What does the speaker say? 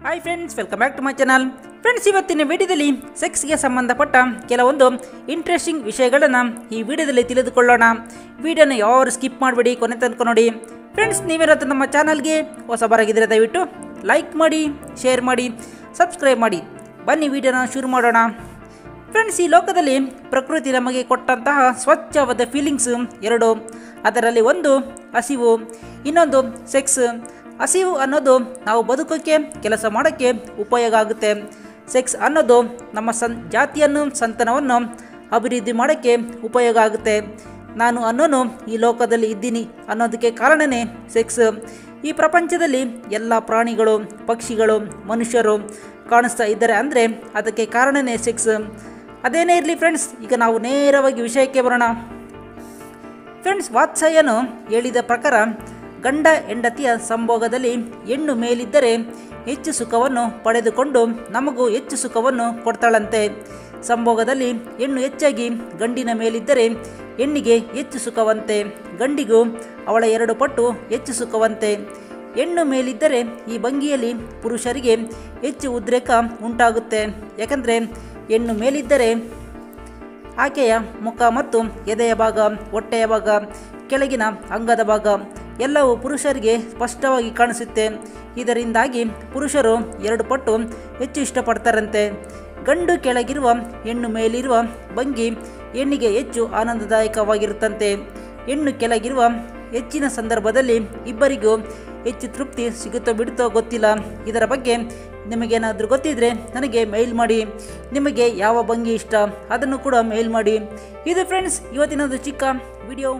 Hi friends, welcome back to my channel. Friends, ಇವತ್ತಿನ ವಿಡಿಯೋದಲ್ಲಿ ಸೆಕ್ಸ್ಗೆ ಸಂಬಂಧಪಟ್ಟ ಕೆಲವೊಂದು ಇಂಟ್ರೆಸ್ಟಿಂಗ್ ವಿಷಯಗಳನ್ನು ಈ ವಿಡಿಯೋದಲ್ಲಿ ತಿಳಿದುಕೊಳ್ಳೋಣ. ವಿಡಿಯೋನ ಯಾರು ಸ್ಕಿಪ್ ಮಾಡಬೇಡಿ, ಕೊನೆ ತನಕ ನೋಡಿ. ಫ್ರೆಂಡ್ಸ್, ನೀವೇನಾದರೂ ನಮ್ಮ ಚಾನಲ್ಗೆ ಹೊಸಬರಾಗಿದ್ದರೆ ದಯವಿಟ್ಟು ಲೈಕ್ ಮಾಡಿ, ಶೇರ್ ಮಾಡಿ, ಸಬ್ಸ್ಕ್ರೈಬ್ ಮಾಡಿ. ಬನ್ನಿ ವಿಡಿಯೋನ ಶುರು ಮಾಡೋಣ. ಫ್ರೆಂಡ್ಸ್, ಈ ಲೋಕದಲ್ಲಿ ಪ್ರಕೃತಿ ನಮಗೆ ಕೊಟ್ಟಂತಹ ಸ್ವಚ್ಛವಾದ ಫೀಲಿಂಗ್ಸ್ ಎರಡು. ಅದರಲ್ಲಿ ಒಂದು ಹಸಿವು, ಇನ್ನೊಂದು ಸೆಕ್ಸ್. ಹಸಿವು ಅನ್ನೋದು ನಾವು ಬದುಕೋಕ್ಕೆ, ಕೆಲಸ ಮಾಡೋಕ್ಕೆ ಉಪಯೋಗ ಆಗುತ್ತೆ. ಸೆಕ್ಸ್ ಅನ್ನೋದು ನಮ್ಮ ಜಾತಿಯನ್ನು, ಸಂತಾನವನ್ನು ಅಭಿವೃದ್ಧಿ ಮಾಡೋಕ್ಕೆ ಉಪಯೋಗ ಆಗುತ್ತೆ. ನಾನು ಅನ್ನೋನು ಈ ಲೋಕದಲ್ಲಿ ಇದ್ದೀನಿ ಅನ್ನೋದಕ್ಕೆ ಕಾರಣವೇ ಸೆಕ್ಸ್. ಈ ಪ್ರಪಂಚದಲ್ಲಿ ಎಲ್ಲ ಪ್ರಾಣಿಗಳು, ಪಕ್ಷಿಗಳು, ಮನುಷ್ಯರು ಕಾಣಿಸ್ತಾ ಇದ್ದಾರೆ ಅಂದರೆ ಅದಕ್ಕೆ ಕಾರಣವೇ ಸೆಕ್ಸ್. ಅದೇನೇ ಇರಲಿ ಫ್ರೆಂಡ್ಸ್, ಈಗ ನಾವು ನೇರವಾಗಿ ವಿಷಯಕ್ಕೆ ಬರೋಣ. ಫ್ರೆಂಡ್ಸ್, ವಾತ್ಸಾಯನು ಹೇಳಿದ ಪ್ರಕಾರ ಗಂಡ ಹೆಂಡತಿಯ ಸಂಭೋಗದಲ್ಲಿ ಹೆಣ್ಣು ಮೇಲಿದ್ದರೆ ಹೆಚ್ಚು ಸುಖವನ್ನು ಪಡೆದುಕೊಂಡು ನಮಗೂ ಹೆಚ್ಚು ಸುಖವನ್ನು ಕೊಡ್ತಾಳಂತೆ. ಸಂಭೋಗದಲ್ಲಿ ಹೆಣ್ಣು ಹೆಚ್ಚಾಗಿ ಗಂಡಿನ ಮೇಲಿದ್ದರೆ ಹೆಣ್ಣಿಗೆ ಹೆಚ್ಚು ಸುಖವಂತೆ, ಗಂಡಿಗೂ ಅವಳ 2 ಪಟ್ಟು ಹೆಚ್ಚು ಸುಖವಂತೆ. ಹೆಣ್ಣು ಮೇಲಿದ್ದರೆ ಈ ಭಂಗಿಯಲ್ಲಿ ಪುರುಷರಿಗೆ ಹೆಚ್ಚು ಉದ್ರೇಕ ಉಂಟಾಗುತ್ತೆ. ಯಾಕಂದರೆ ಹೆಣ್ಣು ಮೇಲಿದ್ದರೆ ಆಕೆಯ ಮುಖ ಮತ್ತು ಎದೆಯ ಭಾಗ, ಹೊಟ್ಟೆಯ ಭಾಗ, ಕೆಳಗಿನ ಅಂಗದ ಭಾಗ ಎಲ್ಲವೂ ಪುರುಷರಿಗೆ ಸ್ಪಷ್ಟವಾಗಿ ಕಾಣಿಸುತ್ತೆ. ಇದರಿಂದಾಗಿ ಪುರುಷರು 2 ಪಟ್ಟು ಹೆಚ್ಚು ಇಷ್ಟಪಡ್ತಾರಂತೆ. ಗಂಡು ಕೆಳಗಿರುವ ಹೆಣ್ಣು ಮೇಲಿರುವ ಭಂಗಿ ಹೆಣ್ಣಿಗೆ ಹೆಚ್ಚು ಆನಂದದಾಯಕವಾಗಿರುತ್ತಂತೆ. ಹೆಣ್ಣು ಕೆಳಗಿರುವ ಹೆಚ್ಚಿನ ಸಂದರ್ಭದಲ್ಲಿ ಇಬ್ಬರಿಗೂ ಹೆಚ್ಚು ತೃಪ್ತಿ ಸಿಗುತ್ತೋ ಬಿಡುತ್ತೋ ಗೊತ್ತಿಲ್ಲ. ಇದರ ಬಗ್ಗೆ ನಿಮಗೇನಾದರೂ ಗೊತ್ತಿದ್ದರೆ ನನಗೆ ಮೇಲ್ ಮಾಡಿ. ನಿಮಗೆ ಯಾವ ಭಂಗಿ ಇಷ್ಟ ಅದನ್ನು ಕೂಡ ಮೇಲ್ ಮಾಡಿ. ಇದು ಫ್ರೆಂಡ್ಸ್ ಇವತ್ತಿನದು ಚಿಕ್ಕ ವಿಡಿಯೋ.